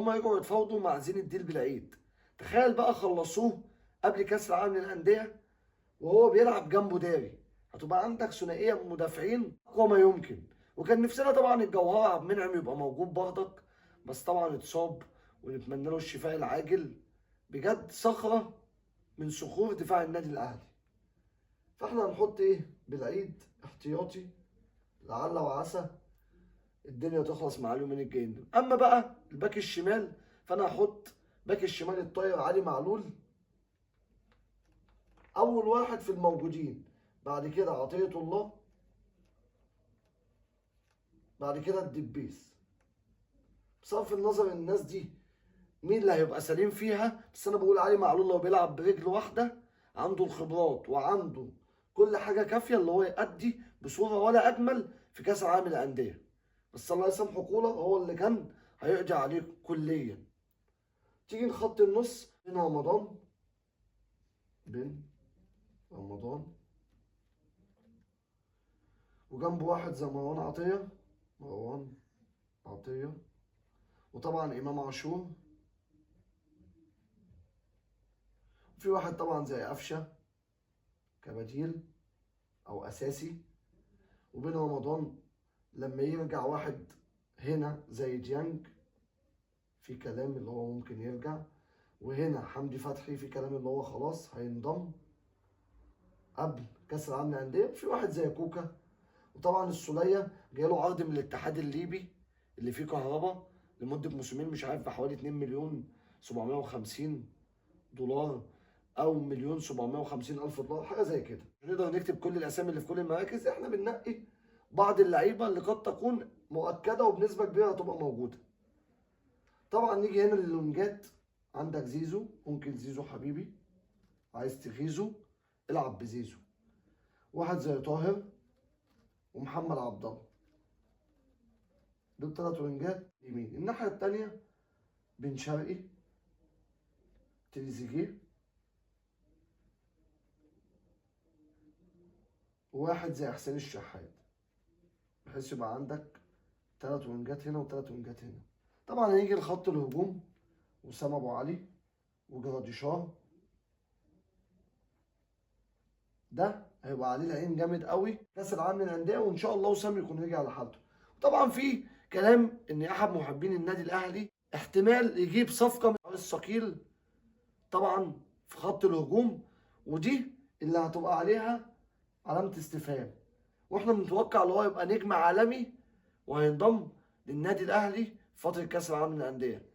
هما يجوا يتفاوضوا مع زين الدين بالعيد. تخيل بقى خلصوه قبل كاس العالم للانديه وهو بيلعب جنبه داري. هتبقى عندك ثنائيه مدافعين اقوى ما يمكن. وكان نفسنا طبعا الجوهرة عبد المنعم يبقى موجود برضك، بس طبعا اتصاب ونتمنى له الشفاء العاجل. بجد صخره من صخور دفاع النادي الاهلي. فاحنا هنحط ايه بالعيد احتياطي، لعل وعسى الدنيا تخلص مع اليومين الجايين دول. اما بقى الباك الشمال، فانا هحط باك الشمال الطاير علي معلول اول واحد في الموجودين، بعد كده عطية الله، بعد كده الدبيس. بصرف النظر الناس دي مين اللي هيبقى سليم فيها، بس انا بقول علي معلول لو بيلعب برجل واحده عنده الخبرات وعنده كل حاجه كافيه اللي هو يأدي بصوره ولا اجمل في كاس العالم للانديه. بس الله يسامحه كولر هو اللي كان هيقضي عليه كليا. تيجي نخط النص بين رمضان وجنبه واحد زي مروان عطيه، وطبعا امام عاشور، وفي واحد طبعا زي قفشه كبديل او اساسي. وبين رمضان لما يرجع واحد هنا زي ديانج في كلام اللي هو ممكن يرجع، وهنا حمدي فتحي في كلام اللي هو خلاص هينضم قبل كاس العالم للانديه. في واحد زي كوكا، وطبعا السوليه جاله عرض من الاتحاد الليبي اللي فيه كهربا لمده موسمين، مش عارف بحوالي 2 مليون 750 دولار او مليون 750 الف دولار، حاجه زي كده. نقدر نكتب كل الاسامي اللي في كل المراكز. احنا بننقي بعض اللعيبه اللي قد تكون مؤكده وبنسبه كبيره هتبقى موجوده. طبعا نيجي هنا للونجات. عندك زيزو، ممكن زيزو حبيبي، عايز تغيزو العب بزيزو. واحد زي طاهر ومحمد عبد الله، دول 3 وينجات يمين. الناحيه التانيه بن شرقي، تريزيجيه، وواحد زي حسين الشحات، بحيث يبقى عندك 3 وينجات هنا و3 وينجات هنا. طبعا هيجي لخط الهجوم وسام ابو علي وجراديشار، ده هيبقى عليه العين جامد قوي كاس العالم للانديه، وان شاء الله وسام يكون رجع لحالته. طبعا في كلام ان احد محبين النادي الاهلي احتمال يجيب صفقه من الثقيل طبعا في خط الهجوم، ودي اللي هتبقى عليها علامه استفهام. واحنا بنتوقع ان هو يبقى نجم عالمي وهينضم للنادي الاهلي في فتره كاس العالم للانديه.